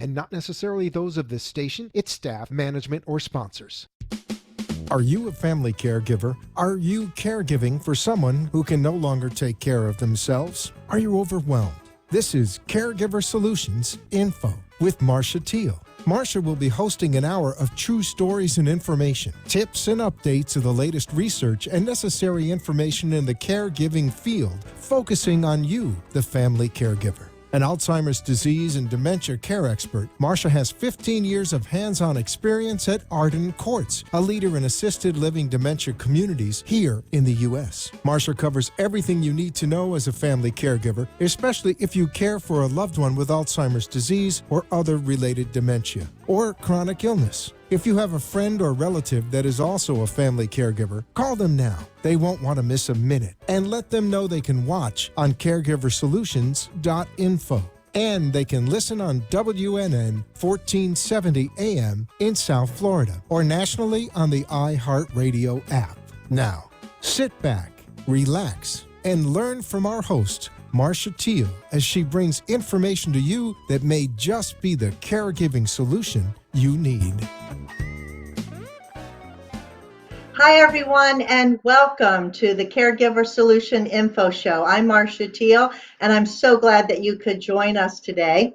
and not necessarily those of this station, its staff, management, or sponsors. Are you a family caregiver? Are you caregiving for someone who can no longer take care of themselves? Are you overwhelmed? This is Caregiver Solutions Info with Marcia Teele. Marcia will be hosting an hour of true stories and information, tips and updates of the latest research and necessary information in the caregiving field, focusing on you, the family caregiver. An Alzheimer's disease and dementia care expert, Marcia has 15 years of hands-on experience at Arden Courts, a leader in assisted living dementia communities here in the U.S. Marcia covers everything you need to know as a family caregiver, especially if you care for a loved one with Alzheimer's disease or other related dementia or chronic illness. If you have a friend or relative that is also a family caregiver, call them now. They won't want to miss a minute. And let them know they can watch on caregiversolutions.info. And they can listen on WNN 1470 AM in South Florida or nationally on the iHeartRadio app. Now, sit back, relax, and learn from our host, Marcia Teele, as she brings information to you that may just be the caregiving solution you need. Hi, everyone, and welcome to the Caregiver Solution Info Show. I'm Marcia Teele, and I'm so glad that you could join us today.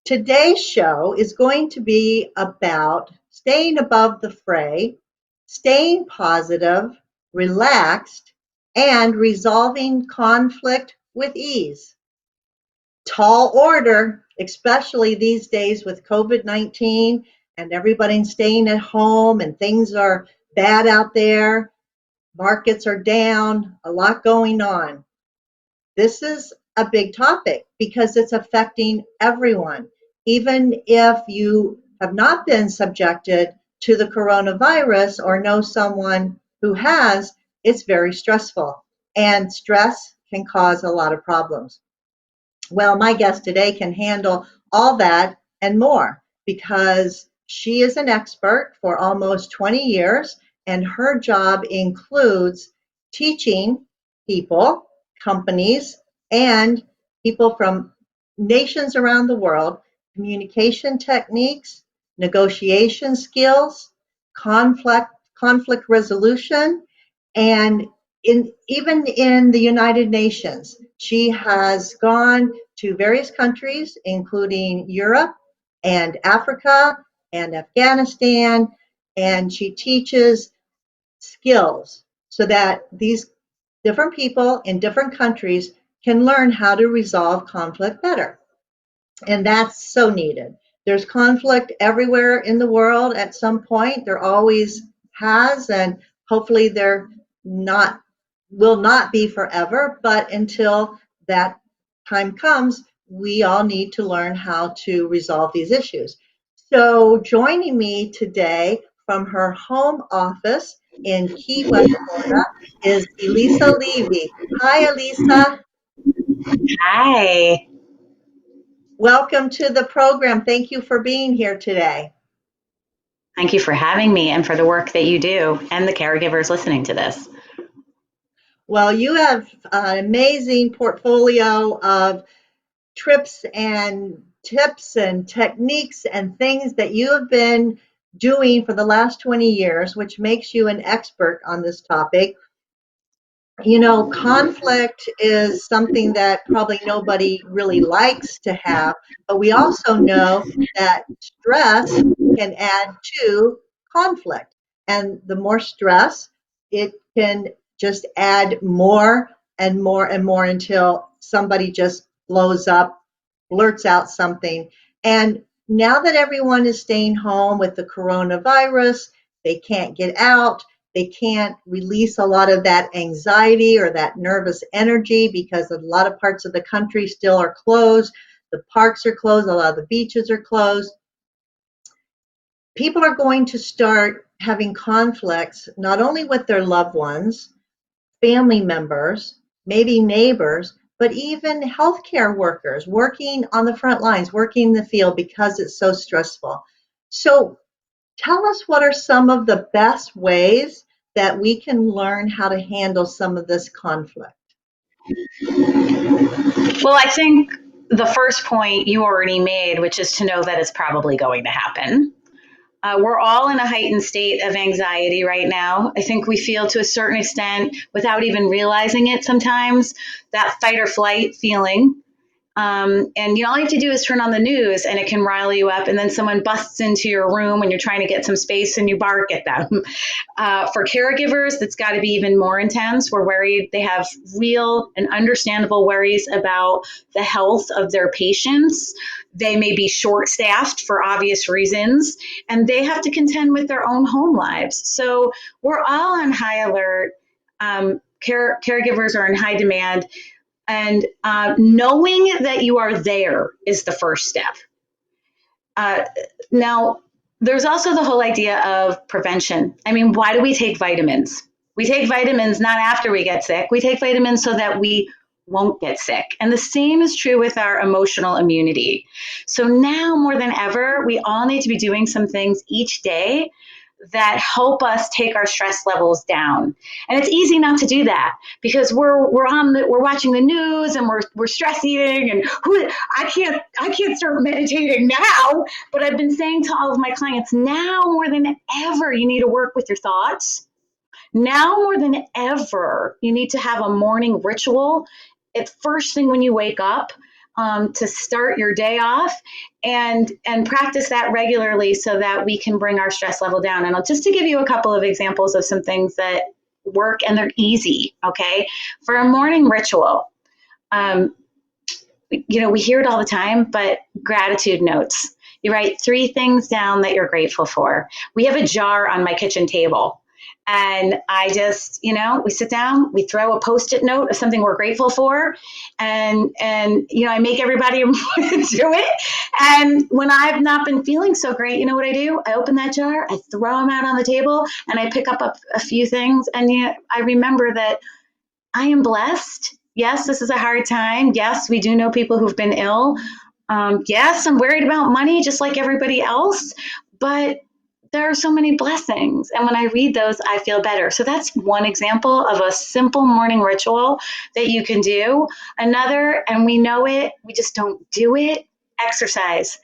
Today's show is going to be about staying above the fray, staying positive, relaxed, and resolving conflict with ease. Tall order, especially these days with COVID-19 and everybody staying at home and things are bad out there. Markets are down, a lot going on. This is a big topic because it's affecting everyone. Even if you have not been subjected to the coronavirus or know someone who has, it's very stressful. And stress can cause a lot of problems. Well, my guest today can handle all that and more because she is an expert for almost 20 years, and her job includes teaching people, companies, and people from nations around the world communication techniques, negotiation skills, conflict resolution, and even in the United Nations, she has gone to various countries, including Europe and Africa and Afghanistan, and she teaches skills so that these different people in different countries can learn how to resolve conflict better. And that's so needed. There's conflict everywhere in the world at some point. There always has, and hopefully there will not be forever, but until that time comes, we all need to learn how to resolve these issues. So joining me today from her home office in Key West, Florida, is Elisa Levy. Hi, Elisa. Hi. Welcome to the program. Thank you for being here today. Thank you for having me and for the work that you do and the caregivers listening to this. Well, you have an amazing portfolio of trips and tips and techniques and things that you have been doing for the last 20 years, which makes you an expert on this topic. You know, conflict is something that probably nobody really likes to have, but we also know that stress can add to conflict. And the more stress, it can just add more and more and more until somebody just blows up, blurts out something. And now that everyone is staying home with the coronavirus, they can't get out. They can't release a lot of that anxiety or that nervous energy because a lot of parts of the country still are closed. The parks are closed. A lot of the beaches are closed. People are going to start having conflicts not only with their loved ones, family members, maybe neighbors, but even healthcare workers working on the front lines, working in the field because it's so stressful. So tell us, what are some of the best ways that we can learn how to handle some of this conflict? Well, I think the first point you already made, which is to know that it's probably going to happen. We're all in a heightened state of anxiety right now. I think we feel to a certain extent, without even realizing it sometimes, that fight or flight feeling. And all you have to do is turn on the news and it can rile you up. And then someone busts into your room when you're trying to get some space and you bark at them. For caregivers, that's got to be even more intense. We're worried. They have real and understandable worries about the health of their patients. They may be short staffed for obvious reasons, and they have to contend with their own home lives. So we're all on high alert. Caregivers are in high demand. And knowing that you are there is the first step. Now, there's also the whole idea of prevention. I mean, why do we take vitamins? We take vitamins not after we get sick. We take vitamins so that we won't get sick. And the same is true with our emotional immunity. So now more than ever, we all need to be doing some things each day that help us take our stress levels down. And it's easy not to do that because we're watching the news and we're stress eating and I can't start meditating now. But I've been saying to all of my clients, now more than ever, you need to work with your thoughts. Now more than ever, you need to have a morning ritual. It's first thing when you wake up, to start your day off, and practice that regularly so that we can bring our stress level down. And just to give you a couple of examples of some things that work and they're easy, okay? For a morning ritual, we hear it all the time, but gratitude notes. You write 3 things down that you're grateful for. We have a jar on my kitchen table. And I just, we sit down, we throw a Post-it note of something we're grateful for. And I make everybody do it. And when I've not been feeling so great, you know what I do? I open that jar, I throw them out on the table, and I pick up a few things. And I remember that I am blessed. Yes, this is a hard time. Yes, we do know people who've been ill. Yes, I'm worried about money just like everybody else. But there are so many blessings. And when I read those, I feel better. So that's one example of a simple morning ritual that you can do. Another, and we know it, we just don't do it, exercise.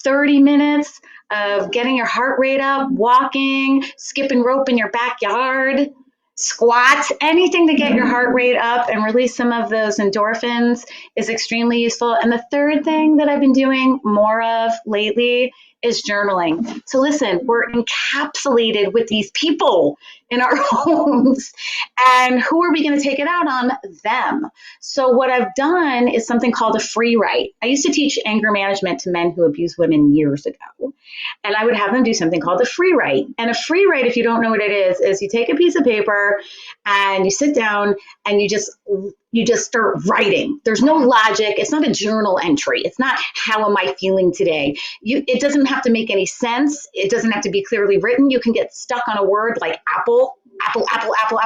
30 minutes of getting your heart rate up, walking, skipping rope in your backyard, squats, anything to get your heart rate up and release some of those endorphins is extremely useful. And the third thing that I've been doing more of lately is journaling. So listen, we're encapsulated with these people in our homes, and who are we going to take it out on? Them. So what I've done is something called a free write. I used to teach anger management to men who abused women years ago, and I would have them do something called a free write. And a free write, if you don't know what it is you take a piece of paper and you sit down and you just start writing. There's no logic. It's not a journal entry. It's not how am I feeling today. It doesn't have to make any sense. It doesn't have to be clearly written. You can get stuck on a word like apple.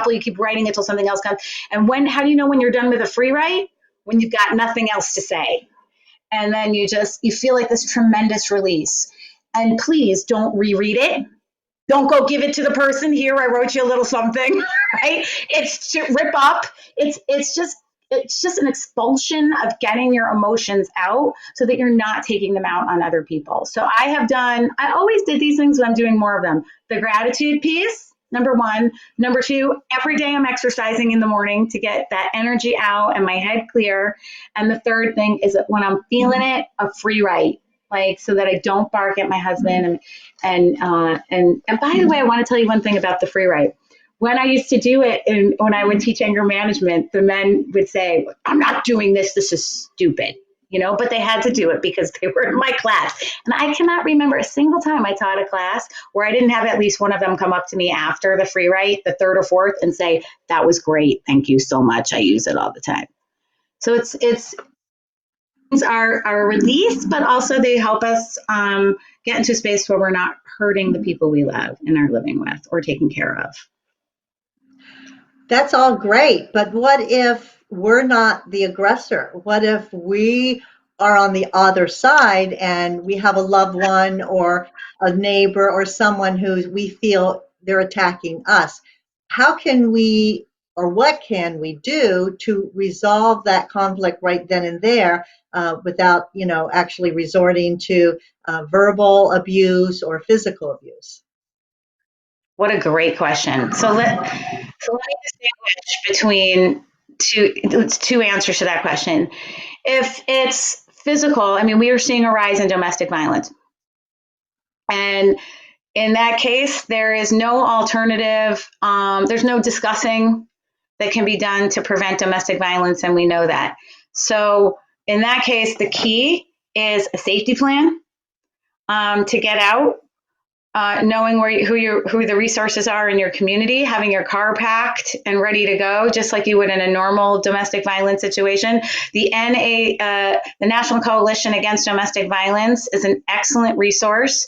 You keep writing until something else comes. And how do you know when you're done with a free write? When you've got nothing else to say. And then you feel like this tremendous release. And please don't reread it. Don't go give it to the person. Here, I wrote you a little something, right? It's to rip up. It's just an expulsion of getting your emotions out so that you're not taking them out on other people. So I always did these things, but I'm doing more of them. The gratitude piece, number 1. Number 2, every day I'm exercising in the morning to get that energy out and my head clear. And the third thing is that when I'm feeling it, a free write. So that I don't bark at my husband. And by the way, I want to tell you one thing about the free write. When I used to do it, and when I would teach anger management, the men would say, "I'm not doing this. This is stupid." But they had to do it because they were in my class. And I cannot remember a single time I taught a class where I didn't have at least one of them come up to me after the free write, the third or fourth, and say, "That was great. Thank you so much. I use it all the time." So it's are a release, but also they help us get into a space where we're not hurting the people we love and are living with or taking care of. That's all great, but what if we're not the aggressor? What if we are on the other side and we have a loved one or a neighbor or someone who we feel they're attacking us? How can we or what can we do to resolve that conflict right then and there without, actually resorting to verbal abuse or physical abuse? What a great question. So let me distinguish between two answers to that question. If it's physical, I mean, we are seeing a rise in domestic violence. And in that case, there is no alternative. There's no discussing that can be done to prevent domestic violence, and we know that. So in that case, the key is a safety plan to get out, knowing who the resources are in your community, having your car packed and ready to go, just like you would in a normal domestic violence situation. The the National Coalition Against Domestic Violence, is an excellent resource.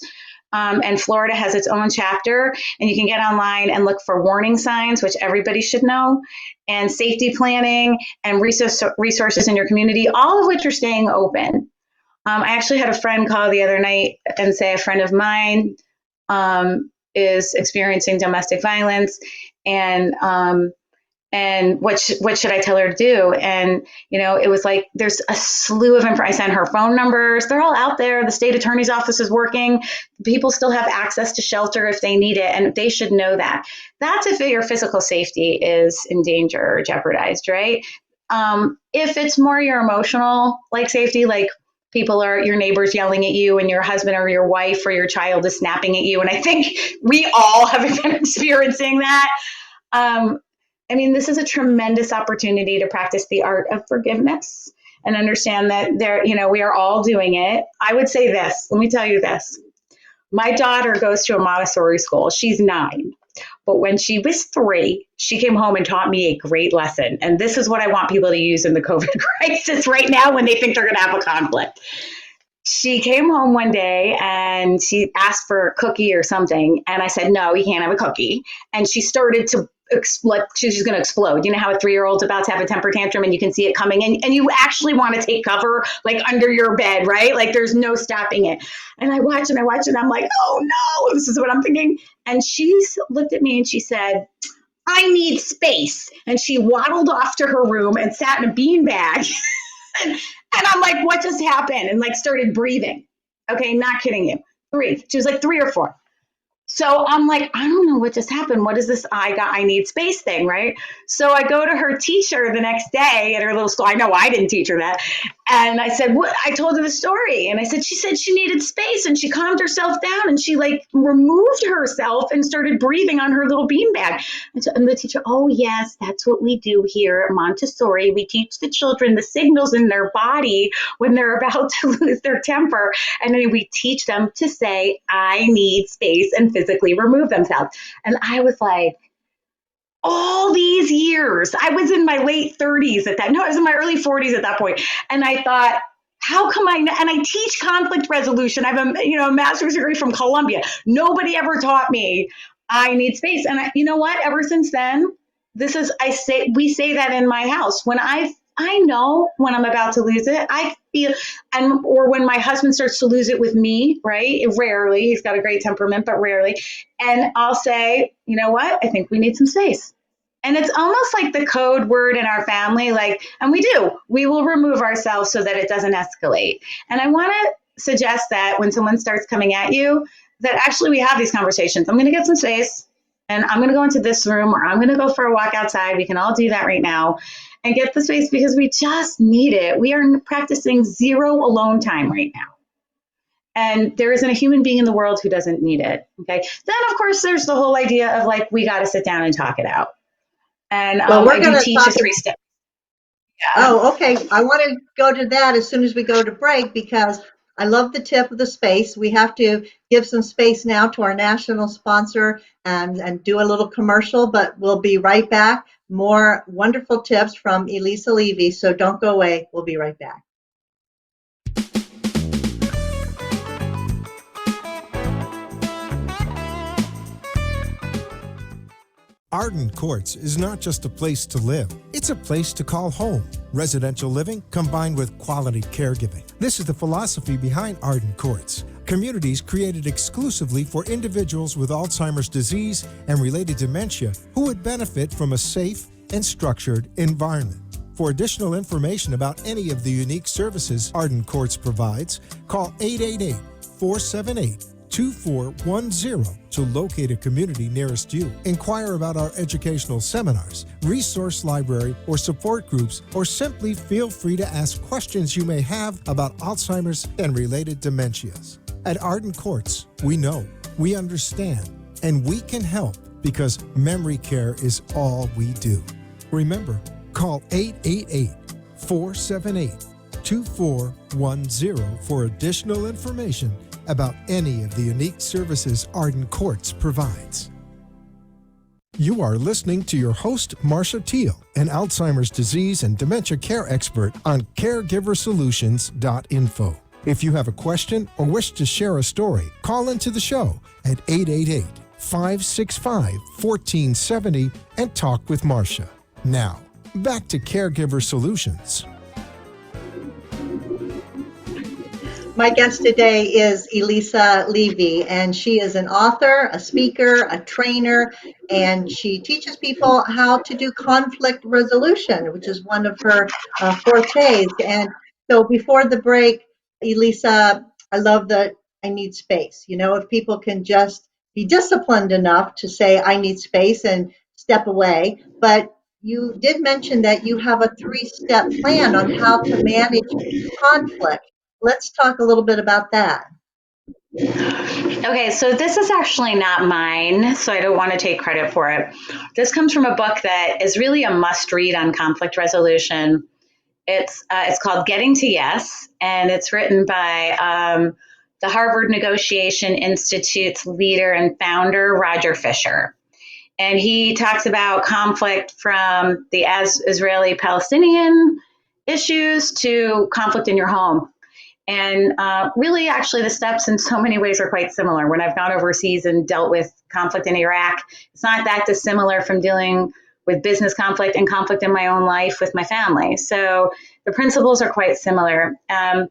And Florida has its own chapter, and you can get online and look for warning signs, which everybody should know, and safety planning and resources in your community, all of which are staying open. I actually had a friend call the other night and say a friend of mine is experiencing domestic violence, and what should I tell her to do? And it was like there's a slew of information. I sent her phone numbers; they're all out there. The state attorney's office is working. People still have access to shelter if they need it, and they should know that. That's if your physical safety is in danger or jeopardized, right? If it's more your emotional safety, like your neighbors yelling at you and your husband or your wife or your child is snapping at you. And I think we all have been experiencing that. This is a tremendous opportunity to practice the art of forgiveness and understand that we are all doing it. I would say this, let me tell you this. My daughter goes to a Montessori school. She's 9. But when she was 3, she came home and taught me a great lesson. And this is what I want people to use in the COVID crisis right now when they think they're going to have a conflict. She came home one day and she asked for a cookie or something. And I said, no, you can't have a cookie. And she started to she's going to explode. You know how a 3-year-old's about to have a temper tantrum and you can see it coming, and you actually want to take cover under your bed, right? There's no stopping it. And I watch and I'm like, oh no, this is what I'm thinking. And she looked at me and she said, I need space. And she waddled off to her room and sat in a beanbag. and I'm like, what just happened? And started breathing. Okay, not kidding you. 3. She was 3 or 4. So I'm like, I don't know what just happened. What is this? I need space thing, right? So I go to her teacher the next day at her little store. I know I didn't teach her that. And I said, what? I told her the story. And I said, she said she needed space, and she calmed herself down and she removed herself and started breathing on her little beanbag. And the teacher, oh yes, that's what we do here at Montessori. We teach the children the signals in their body when they're about to lose their temper. And then we teach them to say, I need space, and physically remove themselves. And I was like, all these years, I was in my late 30s at that. No, I was in my early 40s at that point. And I thought, how come and I teach conflict resolution. I have a master's degree from Columbia. Nobody ever taught me I need space. And you know what? Ever since then, we say that in my house. When I know when I'm about to lose it, I feel, or when my husband starts to lose it with me, right? Rarely, he's got a great temperament, but rarely. And I'll say, you know what? I think we need some space. And it's almost like the code word in our family, and we will remove ourselves so that it doesn't escalate. And I want to suggest that when someone starts coming at you, that actually we have these conversations. I'm going to get some space, and I'm going to go into this room, or I'm going to go for a walk outside. We can all do that right now and get the space, because we just need it. We are practicing 0 alone time right now. And there isn't a human being in the world who doesn't need it. Okay. Then, of course, there's the whole idea of we got to sit down and talk it out. And well, we're I going do to teach a 3-step. Yeah. Oh, okay. I want to go to that as soon as we go to break, because I love the tip of the space. We have to give some space now to our national sponsor and do a little commercial, but we'll be right back. More wonderful tips from Elisa Levy. So don't go away. We'll be right back. Arden Courts is not just a place to live, it's a place to call home. Residential living combined with quality caregiving. This is the philosophy behind Arden Courts. Communities created exclusively for individuals with Alzheimer's disease and related dementia who would benefit from a safe and structured environment. For additional information about any of the unique services Arden Courts provides, call 888-478-2410 to locate a community nearest you. Inquire about our educational seminars, resource library, or support groups, or simply feel free to ask questions you may have about Alzheimer's and related dementias. At Arden Courts, we know, we understand, and we can help because memory care is all we do. Remember, call 888-478-2410 for additional information about any of the unique services Arden Courts provides. You are listening to your host, Marcia Teele, an Alzheimer's disease and dementia care expert on caregiversolutions.info. If you have a question or wish to share a story, call into the show at 888-565-1470 and talk with Marcia. Now, back to Caregiver Solutions. My guest today is Elisa Levy, and she is an author, a speaker, a trainer, and she teaches people how to do conflict resolution, which is one of her fortes. And so before the break, Elisa, I love that I need space. You know, if people can just be disciplined enough to say, I need space and step away. But you did mention that you have a 3-step plan on how to manage conflict. Let's talk a little bit about that. Okay, so this is actually not mine, so I don't want to take credit for it. This comes from a book that is really a must-read on conflict resolution. It's called Getting to Yes, and it's written by the Harvard Negotiation Institute's leader and founder, Roger Fisher. And he talks about conflict from the Israeli-Palestinian issues to conflict in your home. And really, actually, the steps in so many ways are quite similar. When I've gone overseas and dealt with conflict in Iraq, it's not that dissimilar from dealing with business conflict and conflict in my own life with my family. So the principles are quite similar. And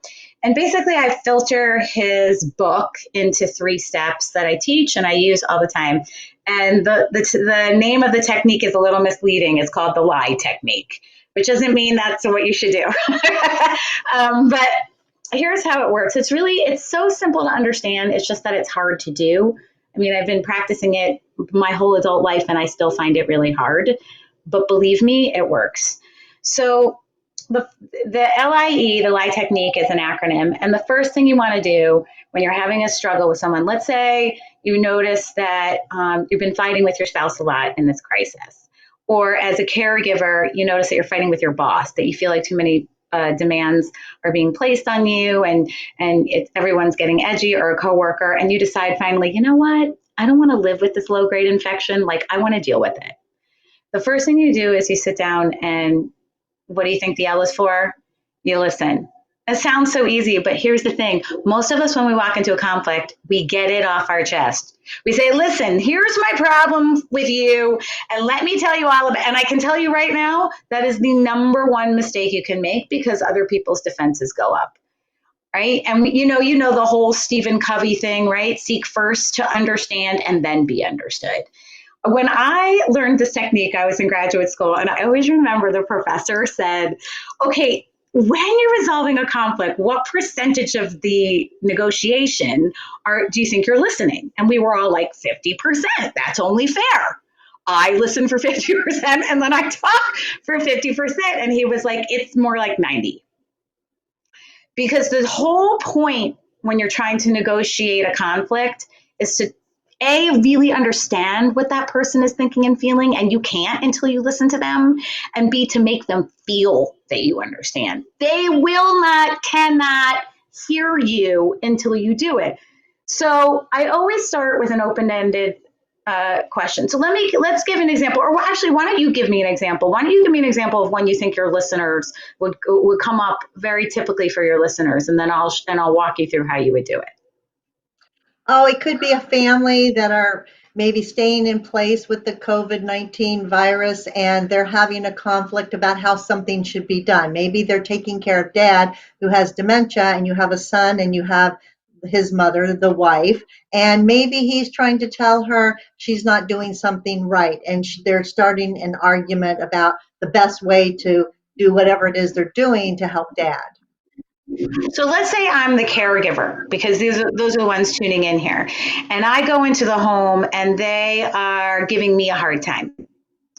basically, I filter his book into 3 steps that I teach and I use all the time. And the name of the technique is a little misleading. It's called the lie technique, which doesn't mean that's what you should do. But here's how it works. It's so simple to understand. It's just that it's hard to do. I mean, I've been practicing it my whole adult life and I still find it really hard. But believe me, it works. So the LIE, the lie technique, is an acronym. And the first thing you want to do when you're having a struggle with someone, let's say you notice that you've been fighting with your spouse a lot in this crisis. Or as a caregiver, you notice that you're fighting with your boss, that you feel like too many demands are being placed on you and everyone's getting edgy, or a coworker, and you decide finally, you know what? I don't want to live with this low-grade infection. Like, I want to deal with it. The first thing you do is you sit down and what do you think the L is for? You listen. It sounds so easy, but here's the thing. Most of us, when we walk into a conflict, we get it off our chest. We say, listen, here's my problem with you, and let me tell you all about it. And I can tell you right now, that is the number one mistake you can make because other people's defenses go up, right? And you know the whole Stephen Covey thing, right? Seek first to understand and then be understood. When I learned this technique, I was in graduate school, and I always remember the professor said, okay, when you're resolving a conflict, what percentage of the negotiation do you think you're listening? And we were all like, 50%. That's only fair. I listen for 50% and then I talk for 50%. And he was like, it's more like 90. Because the whole point when you're trying to negotiate a conflict is to really understand what that person is thinking and feeling, and you can't until you listen to them, and B, to make them feel that you understand. They cannot hear you until you do it. So I always start with an open-ended question. So let's give an example, or actually, why don't you give me an example? Why don't you give me an example of when you think your listeners would come up very typically for your listeners, and then I'll walk you through how you would do it. Oh, it could be a family that are maybe staying in place with the COVID-19 virus and they're having a conflict about how something should be done. Maybe they're taking care of dad who has dementia and you have a son and you have his mother, the wife, and maybe he's trying to tell her she's not doing something right, and they're starting an argument about the best way to do whatever it is they're doing to help dad. So let's say I'm the caregiver, because those are the ones tuning in here. And I go into the home and they are giving me a hard time,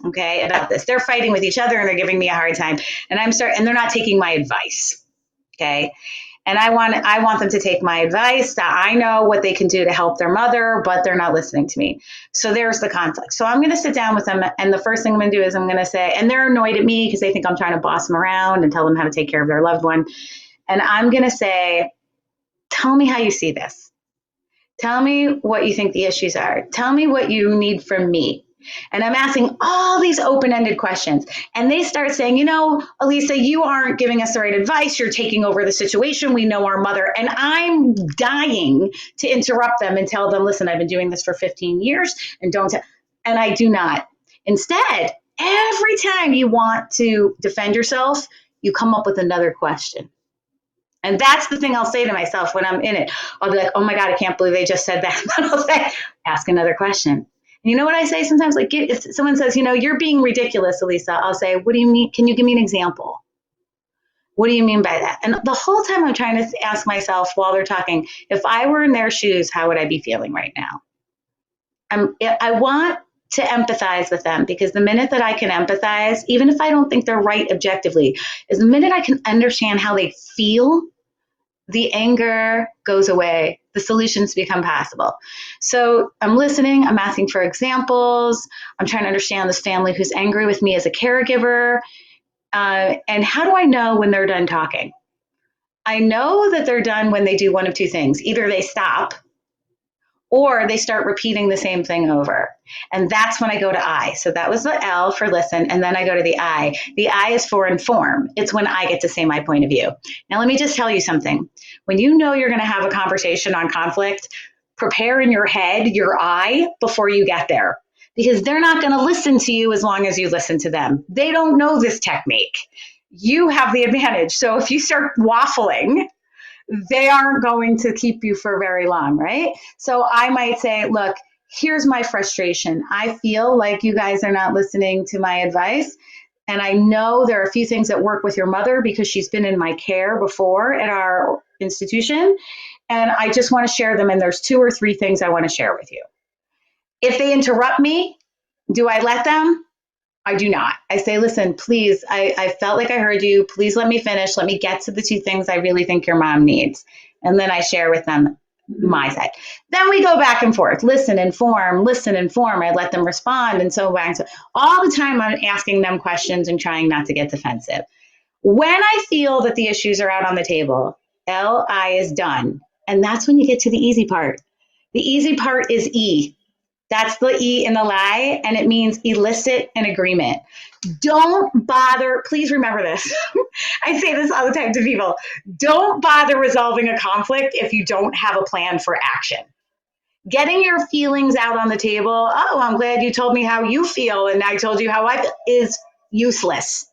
okay, about this. They're fighting with each other and they're giving me a hard time. And they're not taking my advice, okay? And I want them to take my advice, that I know what they can do to help their mother, but they're not listening to me. So there's the conflict. So I'm going to sit down with them, and the first thing I'm going to do is I'm going to say, and they're annoyed at me because they think I'm trying to boss them around and tell them how to take care of their loved one. And I'm going to say, tell me how you see this. Tell me what you think the issues are. Tell me what you need from me. And I'm asking all these open-ended questions. And they start saying, Elisa, you aren't giving us the right advice. You're taking over the situation. We know our mother. And I'm dying to interrupt them and tell them, listen, I've been doing this for 15 years and and I do not. Instead, every time you want to defend yourself, you come up with another question. And that's the thing I'll say to myself when I'm in it. I'll be like, oh my God, I can't believe they just said that. And I'll say, ask another question. And you know what I say sometimes? Like, if someone says, you're being ridiculous, Elisa, I'll say, what do you mean? Can you give me an example? What do you mean by that? And the whole time I'm trying to ask myself while they're talking, if I were in their shoes, how would I be feeling right now? I want to empathize with them, because the minute that I can empathize, even if I don't think they're right objectively, is the minute I can understand how they feel, the anger goes away, the solutions become possible. So I'm listening, I'm asking for examples, I'm trying to understand this family who's angry with me as a caregiver, and how do I know when they're done talking? I know that they're done when they do one of two things. Either they stop, or they start repeating the same thing over. And that's when I go to I. So that was the L for listen, and then I go to the I. The I is for inform. It's when I get to say my point of view. Now, let me just tell you something. When you know you're going to have a conversation on conflict, prepare in your head your I before you get there, because they're not going to listen to you as long as you listen to them. They don't know this technique. You have the advantage. So if you start waffling, they aren't going to keep you for very long, right? So I might say, look, here's my frustration. I feel like you guys are not listening to my advice. And I know there are a few things that work with your mother because she's been in my care before at our institution. And I just want to share them. And there's 2 or 3 things I want to share with you. If they interrupt me, do I let them? I do not. I say, listen, please, I felt like I heard you. Please let me finish. Let me get to the 2 things I really think your mom needs. And then I share with them my side. Then we go back and forth. Listen, inform. I let them respond. And so back. All the time I'm asking them questions and trying not to get defensive. When I feel that the issues are out on the table, LI is done. And that's when you get to the easy part. The easy part is E. That's the E in the lie, and it means elicit an agreement. Don't bother, please remember this. I say this all the time to people. Don't bother resolving a conflict if you don't have a plan for action. Getting your feelings out on the table, oh, I'm glad you told me how you feel, and I told you how I feel, is useless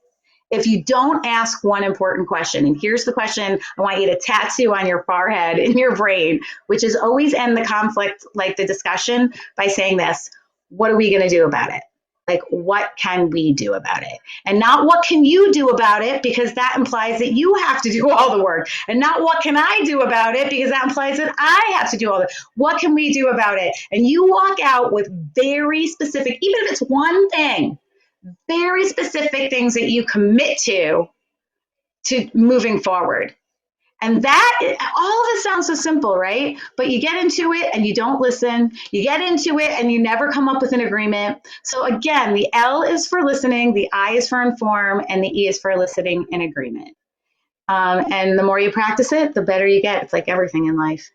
if you don't ask one important question. And here's the question I want you to tattoo on your forehead, in your brain, which is always end the conflict, like the discussion, by saying this: what are we going to do about it? Like, what can we do about it? And not what can you do about it, because that implies that you have to do all the work. And not what can I do about it, because that implies that I have to do all the work. What can we do about it? And you walk out with very specific, even if it's one thing, very specific things that you commit to moving forward. And that, all of it sounds so simple, right? But you get into it and you don't listen. You get into it and you never come up with an agreement. So again, the L is for listening, the I is for inform, and the E is for eliciting an agreement. And the more you practice it, the better you get. It's like everything in life.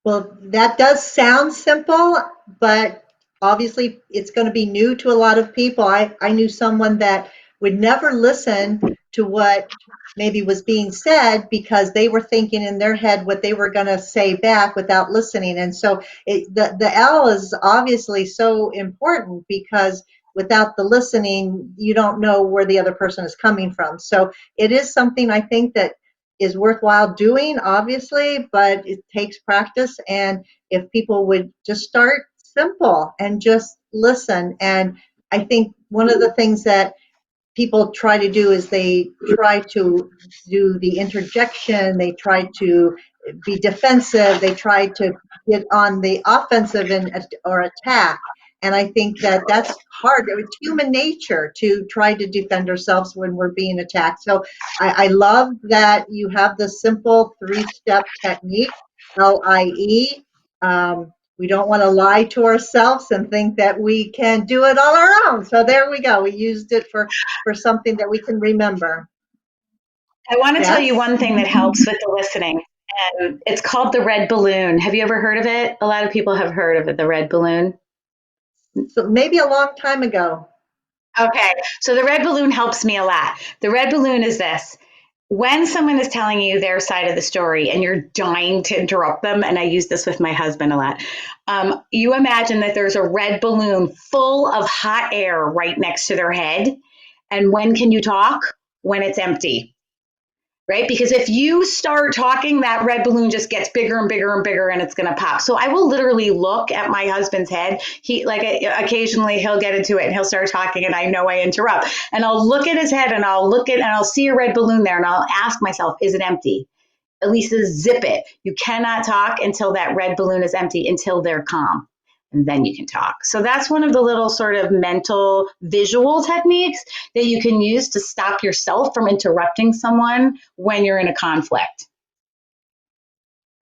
Well, that does sound simple, but obviously it's going to be new to a lot of people. I knew someone that would never listen to what maybe was being said because they were thinking in their head what they were going to say back without listening. And so the L is obviously so important, because without the listening, you don't know where the other person is coming from. So it is something I think that is worthwhile doing, obviously, but it takes practice. And if people would just start simple and just listen. And I think one of the things that people try to do is they try to do the interjection, they try to be defensive, they try to get on the offensive or attack. And I think that that's hard. It's human nature to try to defend ourselves when we're being attacked. So I love that you have the simple 3-step technique, LIE. We don't want to lie to ourselves and think that we can do it on our own. So there we go. We used it for something that we can remember. I want to tell you Yes. one thing that helps with the listening, and it's called the red balloon. Have you ever heard of it? A lot of people have heard of it, the red balloon. So maybe a long time ago. Okay, so the red balloon helps me a lot. The red balloon is this. When someone is telling you their side of the story and you're dying to interrupt them, and I use this with my husband a lot, you imagine that there's a red balloon full of hot air right next to their head. And when can you talk? When it's empty, right? Because if you start talking, that red balloon just gets bigger and bigger and bigger, and it's going to pop. So I will literally look at my husband's head. He like occasionally he'll get into it and he'll start talking, and I know I interrupt, and I'll look at his head and I'll see a red balloon there, and I'll ask myself, is it empty? Elisa, zip it. You cannot talk until that red balloon is empty, until they're calm. And then you can talk. So that's one of the little sort of mental visual techniques that you can use to stop yourself from interrupting someone when you're in a conflict.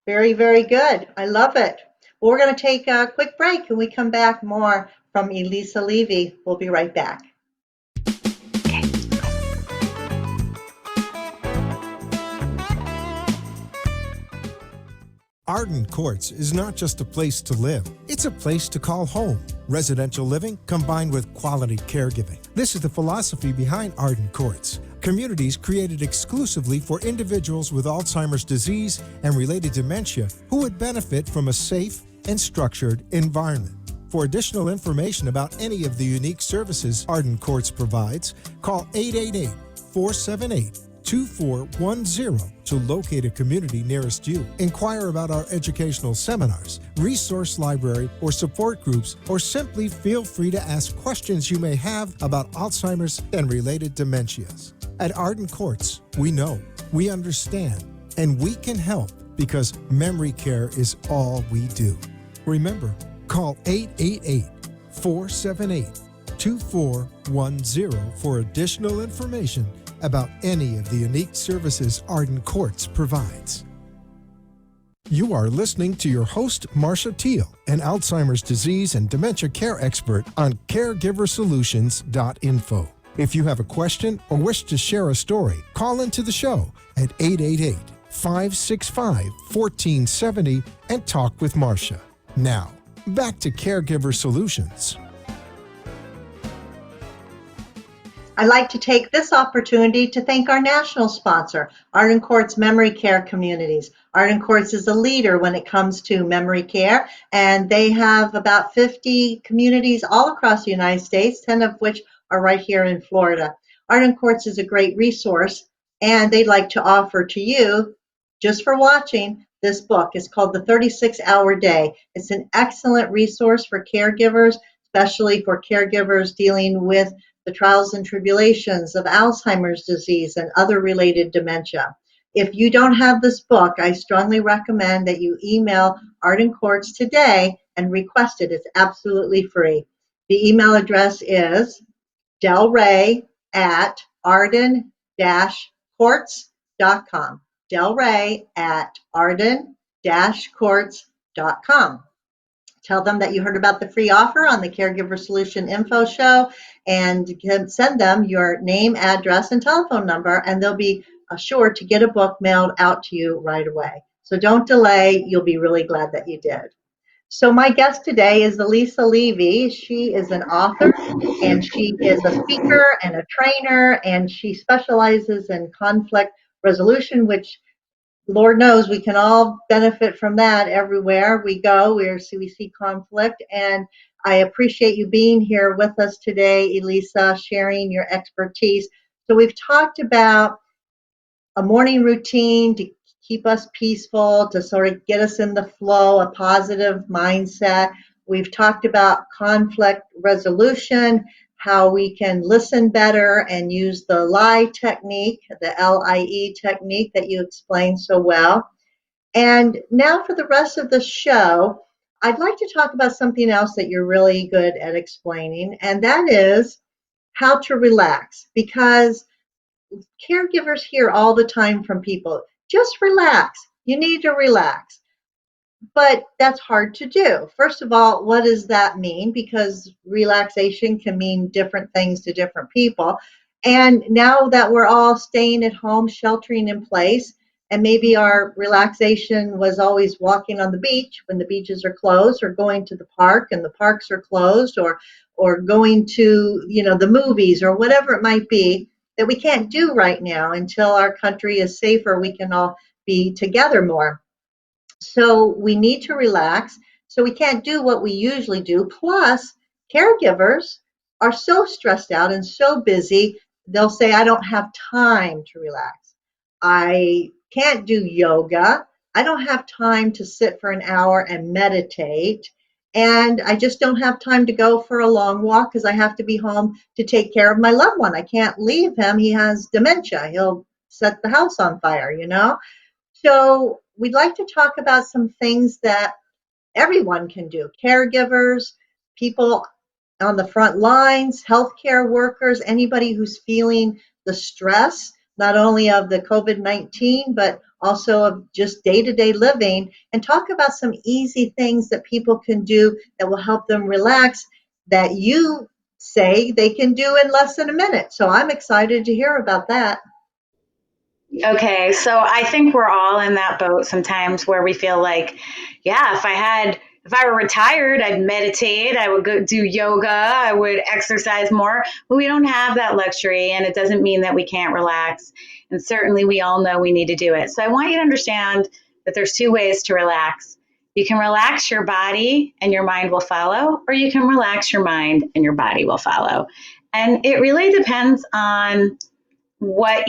Very, very good. I love it. Well, we're going to take a quick break and we come back more from Elisa Levy. We'll be right back. Arden Courts is not just a place to live, it's a place to call home. Residential living combined with quality caregiving. This is the philosophy behind Arden Courts. Communities created exclusively for individuals with Alzheimer's disease and related dementia who would benefit from a safe and structured environment. For additional information about any of the unique services Arden Courts provides, call 888-478-2410 to locate a community nearest you. Inquire about our educational seminars, resource library, or support groups, or simply feel free to ask questions you may have about Alzheimer's and related dementias. At Arden Courts, we know, we understand, and we can help because memory care is all we do. Remember, call 888-478-2410 for additional information about any of the unique services Arden Courts provides. You are listening to your host, Marcia Teele, an Alzheimer's disease and dementia care expert on caregiversolutions.info. If you have a question or wish to share a story, call into the show at 888-565-1470 and talk with Marcia. Now, back to Caregiver Solutions. I'd like to take this opportunity to thank our national sponsor, Arden Courts Memory Care Communities. Arden Courts is a leader when it comes to memory care, and they have about 50 communities all across the United States, 10 of which are right here in Florida. Arden Courts is a great resource, and they'd like to offer to you, just for watching, this book. It's called The 36-Hour Day. It's an excellent resource for caregivers, especially for caregivers dealing with the trials and tribulations of Alzheimer's disease and other related dementia. If you don't have this book, I strongly recommend that you email Arden Courts today and request it. It's absolutely free. The email address is delray@arden-courts.com. delray@arden-courts.com. Tell them that you heard about the free offer on the Caregiver Solution Info Show, and you can send them your name, address, and telephone number, and they'll be assured to get a book mailed out to you right away. So don't delay. You'll be really glad that you did. So my guest today is Elisa Levy. She is an author, and she is a speaker and a trainer, and she specializes in conflict resolution, which Lord knows we can all benefit from that everywhere we go. We see conflict, and I appreciate you being here with us today, Elisa, sharing your expertise. So we've talked about a morning routine to keep us peaceful, to sort of get us in the flow, a positive mindset. We've talked about conflict resolution, how we can listen better and use the LIE technique, the LIE technique that you explained so well. And now for the rest of the show, I'd like to talk about something else that you're really good at explaining, and that is how to relax. Because caregivers hear all the time from people, just relax. You need to relax. But that's hard to do. First of all, what does that mean? Because relaxation can mean different things to different people. And now that we're all staying at home, sheltering in place, and maybe our relaxation was always walking on the beach when the beaches are closed, or going to the park and the parks are closed, or going to, the movies or whatever it might be that we can't do right now until our country is safer, we can all be together more. So we need to relax. So we can't do what we usually do. Plus, caregivers are so stressed out and so busy, they'll say, I don't have time to relax. I can't do yoga. I don't have time to sit for an hour and meditate. And I just don't have time to go for a long walk because I have to be home to take care of my loved one. I can't leave him. He has dementia. He'll set the house on fire. So we'd like to talk about some things that everyone can do. Caregivers, people on the front lines, healthcare workers, anybody who's feeling the stress, not only of the COVID-19, but also of just day-to-day living, and talk about some easy things that people can do that will help them relax that you say they can do in less than a minute. So I'm excited to hear about that. Okay, so I think we're all in that boat sometimes where we feel like, yeah, if I were retired, I'd meditate, I would go do yoga, I would exercise more. But we don't have that luxury, and it doesn't mean that we can't relax. And certainly we all know we need to do it. So I want you to understand that there's two ways to relax. You can relax your body and your mind will follow, or you can relax your mind and your body will follow. And it really depends on what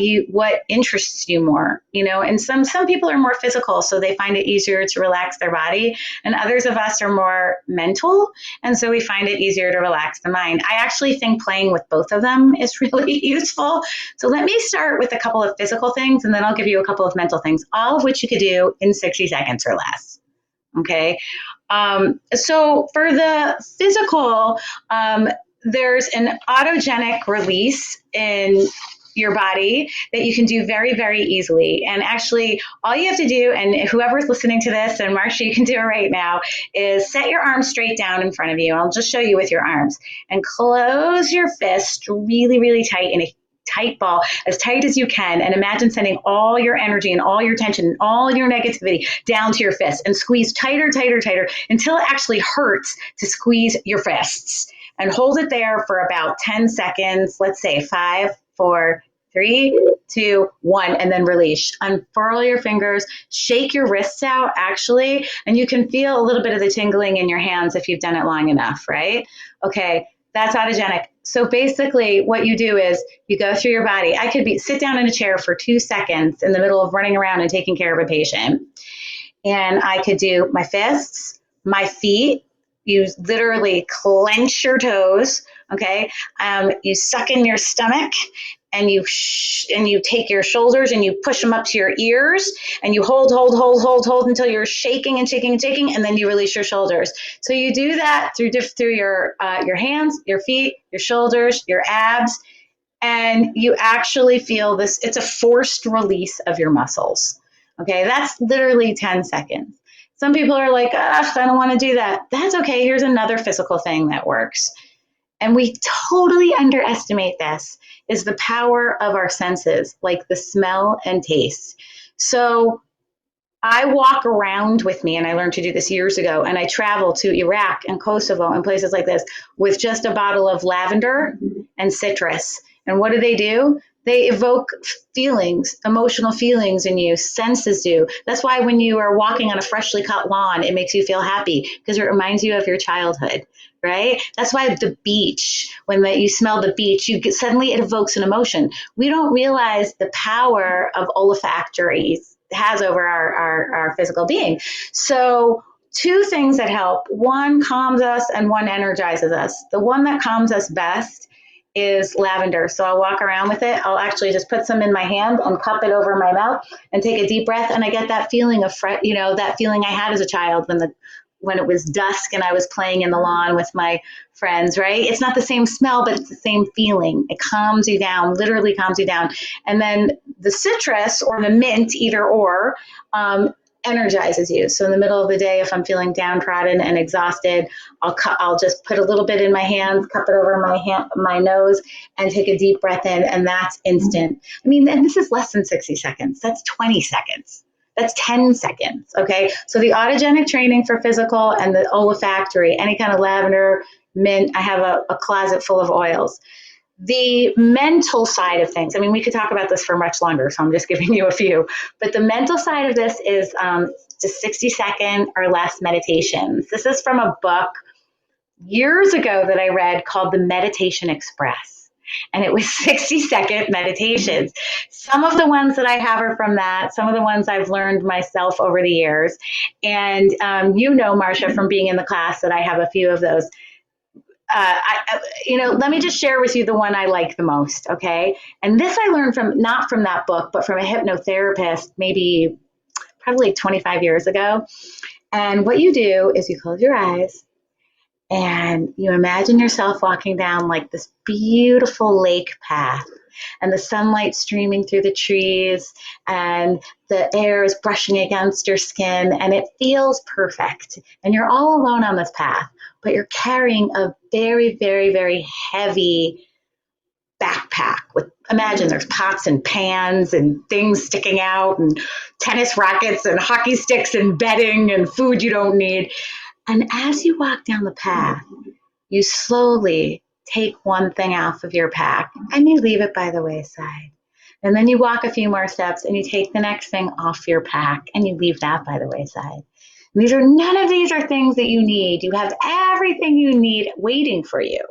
interests you more, and some people are more physical, so they find it easier to relax their body, and others of us are more mental, and so we find it easier to relax the mind. I actually think playing with both of them is really useful. So let me start with a couple of physical things, and then I'll give you a couple of mental things, all of which you could do in 60 seconds or less. Okay. So for the physical, there's an autogenic release in your body that you can do very, very easily. And actually, all you have to do, and whoever's listening to this, and Marcia, you can do it right now, is set your arms straight down in front of you. I'll just show you with your arms. And close your fist really, really tight in a tight ball, as tight as you can. And imagine sending all your energy and all your tension and all your negativity down to your fist, and squeeze tighter, tighter, tighter until it actually hurts to squeeze your fists. And hold it there for about 10 seconds. Let's say 5, 4, 3, 2, 1, and then release. Unfurl your fingers, shake your wrists out, actually, and you can feel a little bit of the tingling in your hands if you've done it long enough, right? Okay, that's autogenic. So basically what you do is you go through your body. I could sit down in a chair for 2 seconds in the middle of running around and taking care of a patient. And I could do my fists, my feet. You literally clench your toes, okay? You suck in your stomach, and you take your shoulders and you push them up to your ears, and you hold until you're shaking and shaking and shaking, and then you release your shoulders. So you do that through your hands, your feet, your shoulders, your abs, and you actually feel this. It's a forced release of your muscles. Okay, that's literally 10 seconds. Some people are like, I don't want to do that. That's okay. Here's another physical thing that works. And we totally underestimate this, is the power of our senses, like the smell and taste. So I walk around with me, and I learned to do this years ago, and I travel to Iraq and Kosovo and places like this with just a bottle of lavender and citrus. And what do? They evoke feelings, emotional feelings in you, senses do. That's why when you are walking on a freshly cut lawn, it makes you feel happy because it reminds you of your childhood, right? That's why the beach, when you smell the beach, suddenly it evokes an emotion. We don't realize the power of olfactory has over our physical being. So two things that help. One calms us and one energizes us. The one that calms us best is lavender. So I'll walk around with it. I'll actually just put some in my hand and cup it over my mouth and take a deep breath. And I get that feeling of, that feeling I had as a child when it was dusk and I was playing in the lawn with my friends, right? It's not the same smell, but it's the same feeling. It calms you down, literally calms you down. And then the citrus or the mint, either or, energizes you. So in the middle of the day, if I'm feeling downtrodden and exhausted, I'll just put a little bit in my hands, cup it over my nose, and take a deep breath in, and that's instant. I mean, and this is less than 60 seconds. That's 20 seconds. That's 10 seconds. Okay. So the autogenic training for physical and the olfactory, any kind of lavender, mint, I have a closet full of oils. The mental side of things, I mean, we could talk about this for much longer, so I'm just giving you a few. But the mental side of this is just 60-second or less meditations. This is from a book years ago that I read called The Meditation Express. And it was 60-second meditations. Some of the ones that I have are from that. Some of the ones I've learned myself over the years. And Marcia, from being in the class, that I have a few of those. Let me just share with you the one I like the most, okay? And this I learned not from that book, but from a hypnotherapist, maybe probably 25 years ago. And what you do is you close your eyes and you imagine yourself walking down like this beautiful lake path, and the sunlight streaming through the trees, and the air is brushing against your skin, and it feels perfect. And you're all alone on this path, but you're carrying a very, very, very heavy backpack imagine there's pots and pans and things sticking out and tennis rackets and hockey sticks and bedding and food you don't need. And as you walk down the path, you slowly take one thing off of your pack and you leave it by the wayside. And then you walk a few more steps and you take the next thing off your pack and you leave that by the wayside. None of these are things that you need. You have everything you need waiting for you.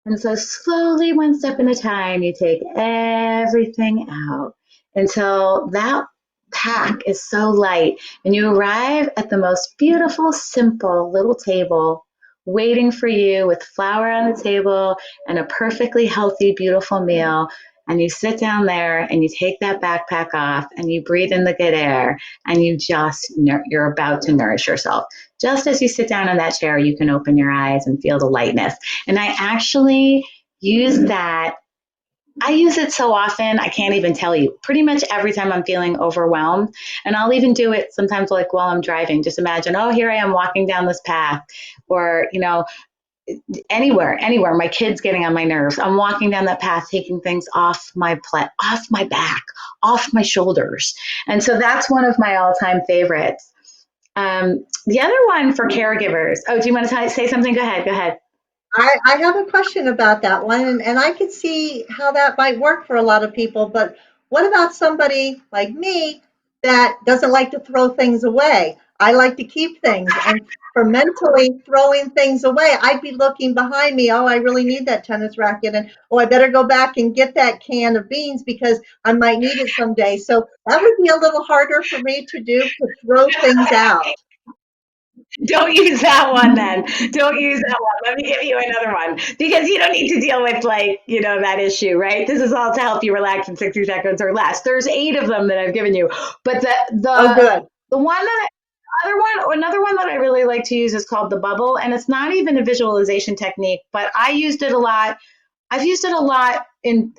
And so slowly, one step at a time, you take everything out until that pack is so light. And you arrive at the most beautiful, simple little table waiting for you with flour on the table and a perfectly healthy, beautiful meal. And you sit down there and you take that backpack off and you breathe in the good air and you're about to nourish yourself. Just as you sit down in that chair, you can open your eyes and feel the lightness. And I actually use that. I use it so often, I can't even tell you. Pretty much every time I'm feeling overwhelmed. And I'll even do it sometimes like while I'm driving. Just imagine, oh, here I am walking down this path. Or, anywhere, my kid's getting on my nerves. I'm walking down that path, taking things off my back, off my shoulders. And so that's one of my all-time favorites. The other one for caregivers. Oh, do you want to say something? Go ahead. I have a question about that one, and I could see how that might work for a lot of people, but what about somebody like me that doesn't like to throw things away? I like to keep things, and for mentally throwing things away, I'd be looking behind me, oh, I really need that tennis racket, and oh, I better go back and get that can of beans because I might need it someday. So that would be a little harder for me to do, to throw things out. Don't use that one then. Don't use that one. Let me give you another one because you don't need to deal with that issue, right? This is all to help you relax in 60 seconds or less. There's 8 of them that I've given you, but Oh, good. the one that another one that I really like to use is called the bubble, and it's not even a visualization technique, but I used it a lot. I've used it a lot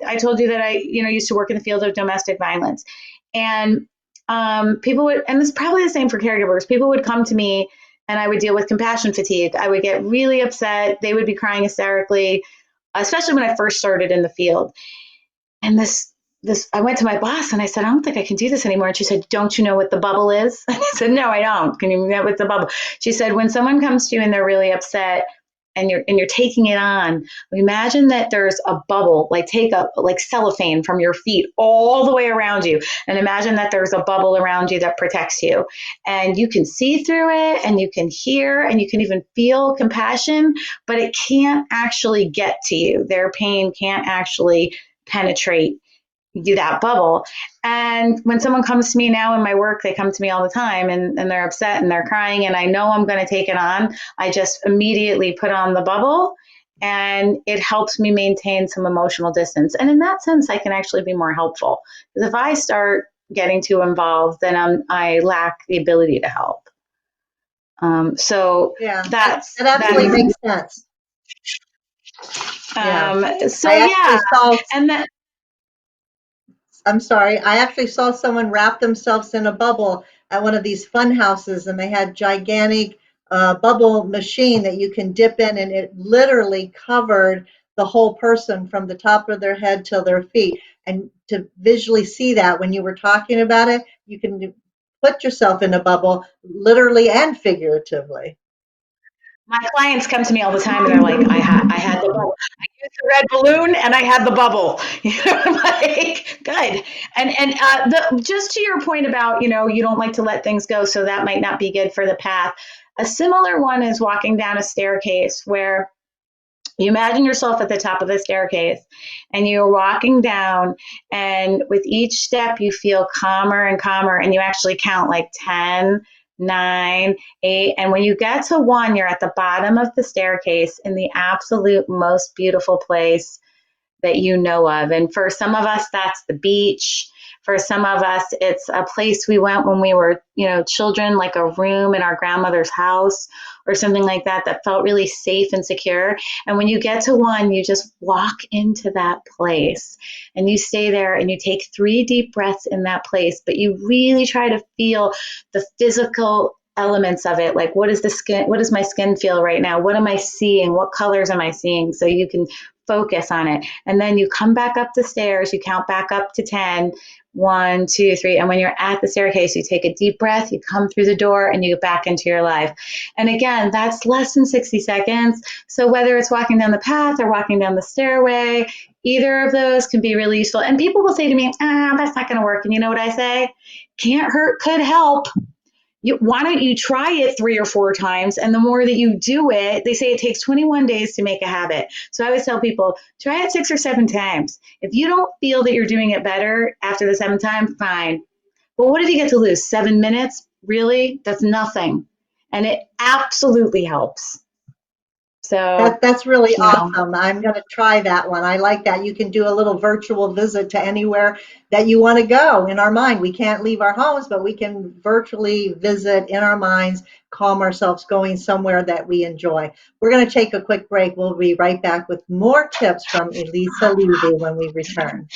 I told you that I, used to work in the field of domestic violence, and people would, and it's probably the same for caregivers. People would come to me and I would deal with compassion fatigue. I would get really upset. They would be crying hysterically, especially when I first started in the field. And I went to my boss and I said, I don't think I can do this anymore. And she said, don't you know what the bubble is? And I said, no, I don't. Can you know what the bubble? She said, when someone comes to you and they're really upset and you're taking it on. Imagine that there's a bubble, like take a like cellophane from your feet all the way around you, and imagine that there's a bubble around you that protects you, and you can see through it, and you can hear, and you can even feel compassion, but it can't actually get to you. Their pain can't actually penetrate that bubble. And when someone comes to me now in my work, they come to me all the time, and they're upset and they're crying, and I know I'm going to take it on. I just immediately put on the bubble, and it helps me maintain some emotional distance. And in that sense, I can actually be more helpful, because if I start getting too involved, then I lack the ability to help. So Yeah, that's that absolutely makes sense. Yeah. so I yeah, actually saw, and then I'm sorry, I actually saw someone wrap themselves in a bubble at one of these fun houses, and they had gigantic bubble machine that you can dip in, and it literally covered the whole person from the top of their head till their feet. And to visually see that when you were talking about it, you can put yourself in a bubble, literally and figuratively. my clients come to me all the time and they're like, I had the bubble. I used the red balloon and I had the bubble. You know, I'm like, good. And just to your point about, you don't like to let things go, so that might not be good for the path. A similar one is walking down a staircase where you imagine yourself at the top of the staircase and you're walking down, and with each step you feel calmer and calmer, and you actually count like 10, 9, 8, and when you get to 1, you're at the bottom of the staircase in the absolute most beautiful place that you know of. And for some of us, that's the beach. For some of us, it's a place we went when we were, children, like a room in our grandmother's house or something like that, that felt really safe and secure. And when you get to 1, you just walk into that place and you stay there and you take 3 deep breaths in that place, but you really try to feel the physical elements of it. Like, what does my skin feel right now? What am I seeing? What colors am I seeing? So you can focus on it. And then you come back up the stairs, you count back up to 10, 1, 2, 3. And when you're at the staircase, you take a deep breath, you come through the door, and you get back into your life. And again, that's less than 60 seconds. So whether it's walking down the path or walking down the stairway, either of those can be really useful. And people will say to me, that's not going to work. And you know what I say? Can't hurt, could help. Why don't you try it 3 or 4 times? And the more that you do it, they say it takes 21 days to make a habit. So I always tell people, try it 6 or 7 times. If you don't feel that you're doing it better after the 7th time, fine. But what did you get to lose? 7 minutes? Really? That's nothing. And it absolutely helps. So, That's really you know, awesome. I'm going to try that one. I like that. You can do a little virtual visit to anywhere that you want to go in our mind. We can't leave our homes, but we can virtually visit in our minds, calm ourselves going somewhere that we enjoy. We're going to take a quick break. We'll be right back with more tips from Elisa Levy when we return.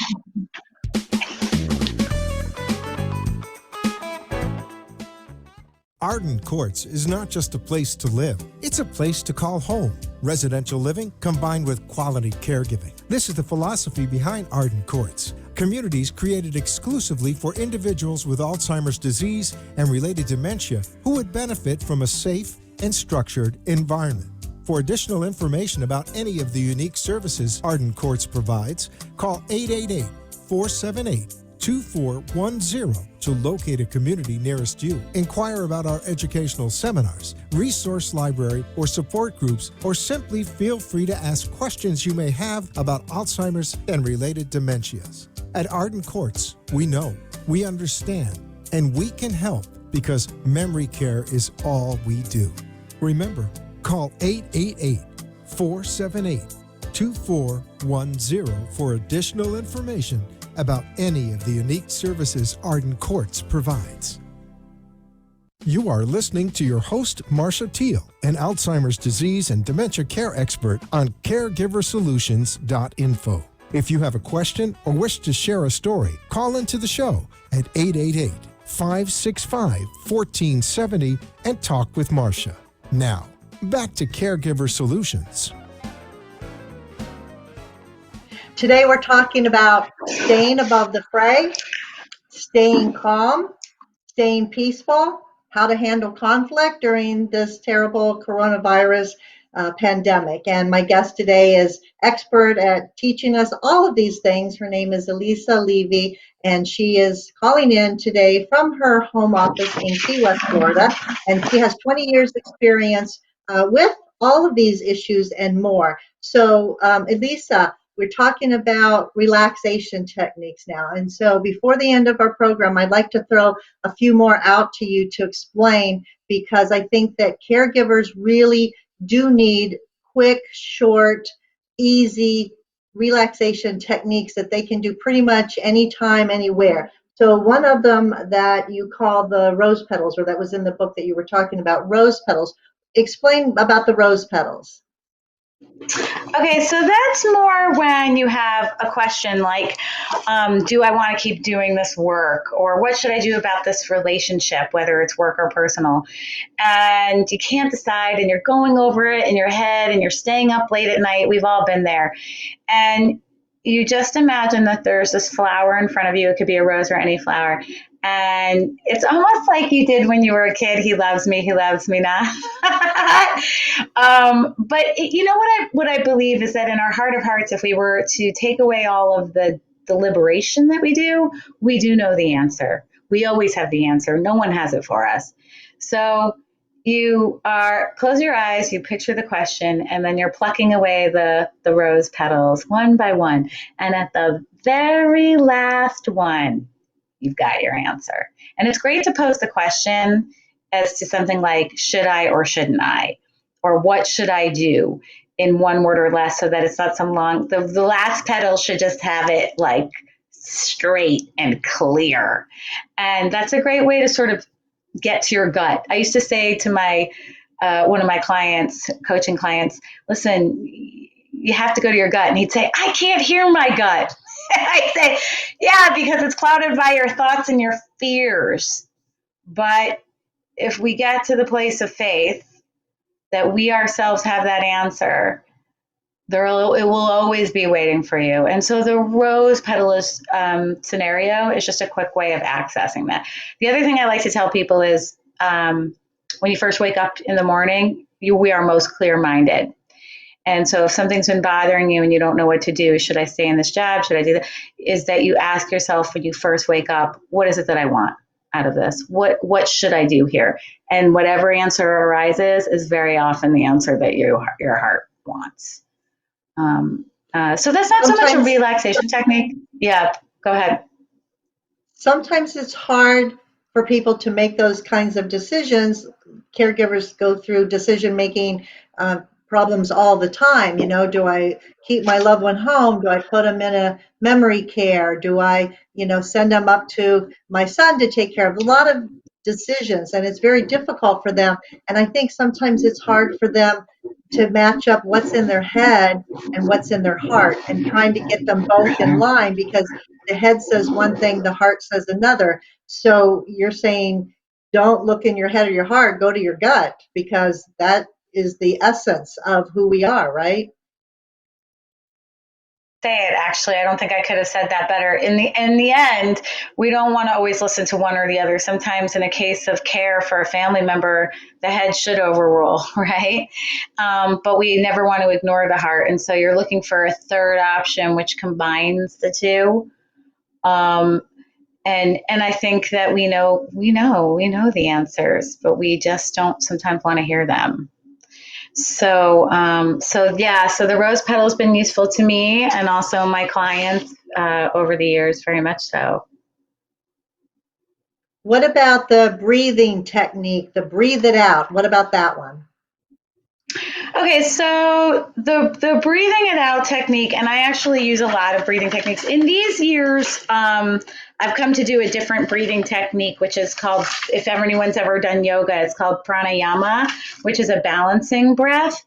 Arden Courts is not just a place to live, it's a place to call home. Residential living combined with quality caregiving. This is the philosophy behind Arden Courts. Communities created exclusively for individuals with Alzheimer's disease and related dementia who would benefit from a safe and structured environment. For additional information about any of the unique services Arden Courts provides, call 888-478-2410 to locate a community nearest you. Inquire about our educational seminars, resource library, or support groups, or simply feel free to ask questions you may have about Alzheimer's and related dementias. At Arden Courts, we know, we understand, and we can help because memory care is all we do. Remember, call 888-478-2410 for additional information about any of the unique services Arden Courts provides. You are listening to your host, Marcia Teele, an Alzheimer's disease and dementia care expert on caregiversolutions.info. If you have a question or wish to share a story, call into the show at 888-565-1470 and talk with Marcia. Now, back to Caregiver Solutions. Today we're talking about staying above the fray, staying calm, staying peaceful, how to handle conflict during this terrible coronavirus pandemic. And my guest today is expert at teaching us all of these things. Her name is Elisa Levy, and she is calling in today from her home office in Key West, Florida. And she has 20 years experience with all of these issues and more. So, Elisa, we're talking about relaxation techniques now. And so before the end of our program, I'd like to throw a few more out to you to explain, because I think that caregivers really do need quick, short, easy relaxation techniques that they can do pretty much anytime, anywhere. So one of them that you call the rose petals, or that was in the book that you were talking about, rose petals. Explain about the rose petals. Okay, so that's more when you have a question like, do I want to keep doing this work? Or what should I do about this relationship, whether it's work or personal? And you can't decide, and you're going over it in your head, and you're staying up late at night. We've all been there. And you just imagine that there's this flower in front of you. It could be a rose or any flower. And it's almost like you did when you were a kid. He loves me not. But you know what I believe is that in our heart of hearts, if we were to take away all of the deliberation that we do know the answer. We always have the answer. No one has it for us. So you close your eyes, you picture the question, and then you're plucking away the rose petals one by one. And at the very last one, you've got your answer. And it's great to pose the question as to something like, should I or shouldn't I? Or what should I do, in one word or less, so that it's not some long, the last petal should just have it like straight and clear. And that's a great way to sort of get to your gut. I used to say to my one of my clients, coaching clients, listen, you have to go to your gut. And he'd say, I can't hear my gut. And I'd say, yeah, because it's clouded by your thoughts and your fears. But if we get to the place of faith that we ourselves have that answer, it will always be waiting for you. And so the rose petalist scenario is just a quick way of accessing that. The other thing I like to tell people is when you first wake up in the morning, we are most clear-minded. And so if something's been bothering you and you don't know what to do, should I stay in this job? Should I do that? Is that you ask yourself when you first wake up, what is it that I want out of this? What should I do here? And whatever answer arises is very often the answer that your heart wants. So that's not so much a relaxation technique. Yeah, go ahead. Sometimes it's hard for people to make those kinds of decisions. Caregivers go through decision-making problems all the time. You know, do I keep my loved one home? Do I put them in a memory care? Do I, send them up to my son to take care of? A lot of decisions, and it's very difficult for them. And I think sometimes it's hard for them to match up what's in their head and what's in their heart, and trying to get them both in line, because the head says one thing, the heart says another. So you're saying, don't look in your head or your heart, go to your gut, because that is the essence of who we are, right? Say it, actually. I don't think I could have said that better. In the end, we don't want to always listen to one or the other. Sometimes in a case of care for a family member, the head should overrule, right? But we never want to ignore the heart. And so you're looking for a third option which combines the two. And I think that we know the answers, but we just don't sometimes want to hear them. So the rose petal has been useful to me and also my clients over the years, very much so. What about the breathing technique, the breathe it out? What about that one? Okay, so the breathing it out technique, and I actually use a lot of breathing techniques. In these years, I've come to do a different breathing technique, which is called, if anyone's ever done yoga, it's called pranayama, which is a balancing breath.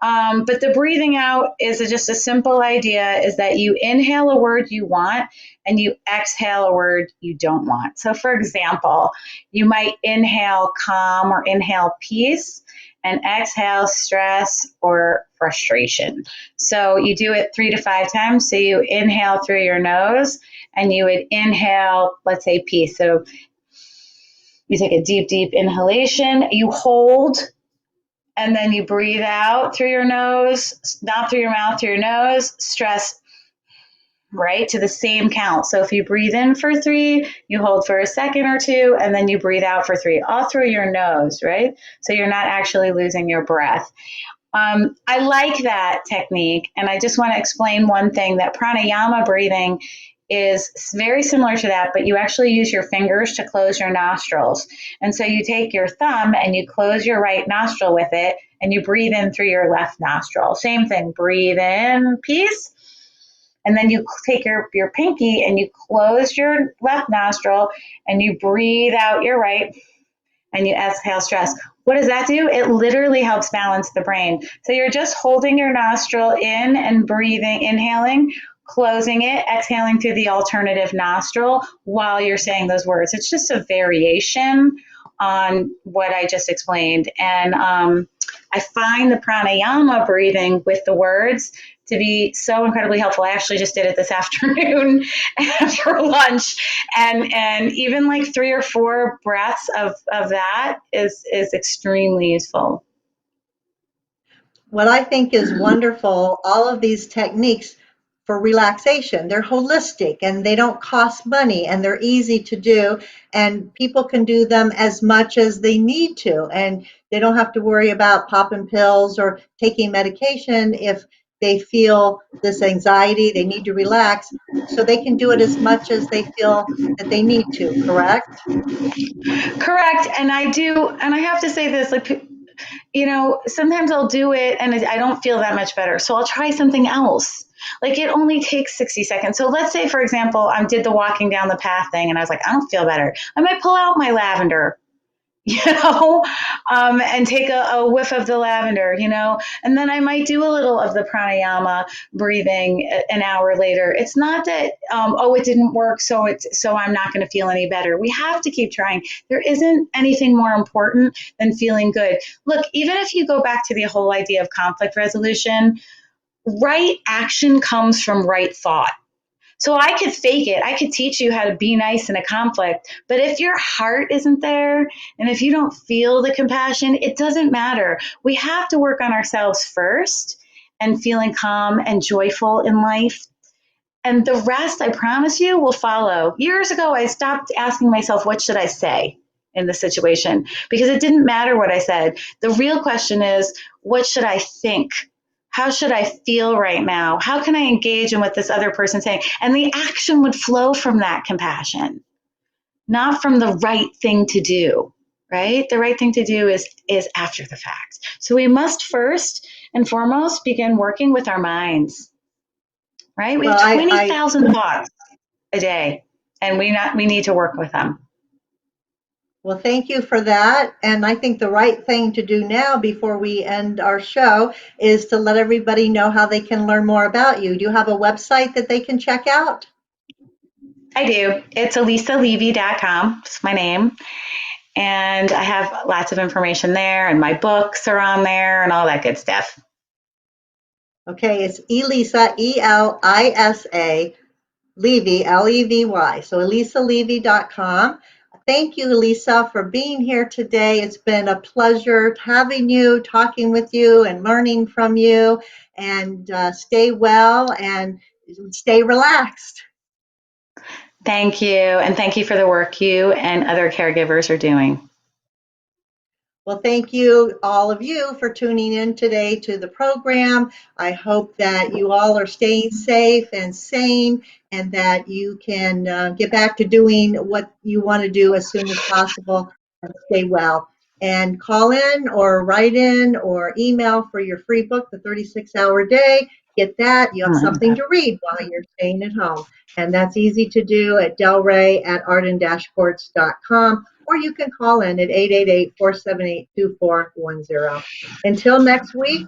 But the breathing out is just a simple idea, is that you inhale a word you want and you exhale a word you don't want. So for example, you might inhale calm or inhale peace and exhale stress or frustration. So you do it 3 to 5 times. So you inhale through your nose and you would inhale, let's say peace. So you take a deep, deep inhalation, you hold, and then you breathe out through your nose, not through your mouth, through your nose, stress, right, to the same count. So if you breathe in for 3, you hold for a second or 2, and then you breathe out for 3, all through your nose, right? So you're not actually losing your breath. I like that technique, and I just want to explain one thing, that pranayama breathing is very similar to that, but you actually use your fingers to close your nostrils. And so you take your thumb and you close your right nostril with it, and you breathe in through your left nostril. Same thing, breathe in, peace. And then you take your pinky and you close your left nostril and you breathe out your right and you exhale stress. What does that do? It literally helps balance the brain. So you're just holding your nostril in and breathing, inhaling, closing it, exhaling through the alternative nostril while you're saying those words. It's just a variation on what I just explained. And I find the pranayama breathing with the words to be so incredibly helpful. I actually just did it this afternoon after lunch, and even like 3 or 4 breaths of that is extremely useful. What I think is wonderful, all of these techniques for relaxation, they're holistic and they don't cost money and they're easy to do, and people can do them as much as they need to, and they don't have to worry about popping pills or taking medication if they feel this anxiety, they need to relax, so they can do it as much as they feel that they need to, correct? Correct. And I have to say this, like, sometimes I'll do it and I don't feel that much better. So I'll try something else. Like, it only takes 60 seconds. So let's say, for example, I did the walking down the path thing and I was like, I don't feel better. I might pull out my lavender, and take a whiff of the lavender, and then I might do a little of the pranayama breathing an hour later. It's not that, it didn't work, so I'm not going to feel any better. We have to keep trying. There isn't anything more important than feeling good. Look, even if you go back to the whole idea of conflict resolution, right action comes from right thought. So I could fake it. I could teach you how to be nice in a conflict. But if your heart isn't there and if you don't feel the compassion, it doesn't matter. We have to work on ourselves first and feeling calm and joyful in life. And the rest, I promise you, will follow. Years ago, I stopped asking myself, what should I say in the situation? Because it didn't matter what I said. The real question is, what should I think? How should I feel right now? How can I engage in what this other person's saying? And the action would flow from that compassion, not from the right thing to do, right? The right thing to do is after the fact. So we must first and foremost begin working with our minds, right? We Well, have I 20,000 thoughts a day, and we need to work with them. Well, thank you for that. And I think the right thing to do now before we end our show is to let everybody know how they can learn more about you. Do you have a website that they can check out? I do. It's elisalevy.com. It's my name. And I have lots of information there, and my books are on there and all that good stuff. Okay, it's Elisa, Elisa, Levy, Levy. So elisalevy.com. Thank you, Elisa, for being here today. It's been a pleasure having you, talking with you, and learning from you. And stay well and stay relaxed. Thank you. And thank you for the work you and other caregivers are doing. Well, thank you, all of you, for tuning in today to the program. I hope that you all are staying safe and sane and that you can get back to doing what you want to do as soon as possible and stay well. And call in or write in or email for your free book, The 36-Hour Day. Get that. You have something to read while you're staying at home. And that's easy to do at delray@arden-courts.com. Or you can call in at 888-478-2410. Until next week,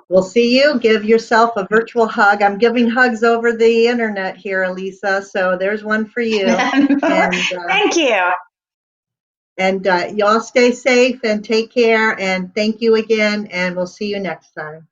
we'll see you. Give yourself a virtual hug. I'm giving hugs over the internet here, Elisa, so there's one for you. And Thank you. And y'all stay safe and take care. And thank you again. And we'll see you next time.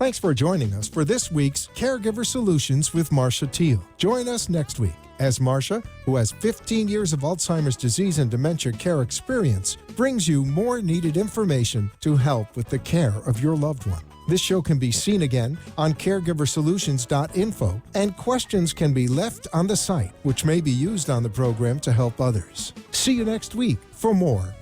Thanks for joining us for this week's Caregiver Solutions with Marcia Teele. Join us next week as Marcia, who has 15 years of Alzheimer's disease and dementia care experience, brings you more needed information to help with the care of your loved one. This show can be seen again on caregiversolutions.info, and questions can be left on the site, which may be used on the program to help others. See you next week for more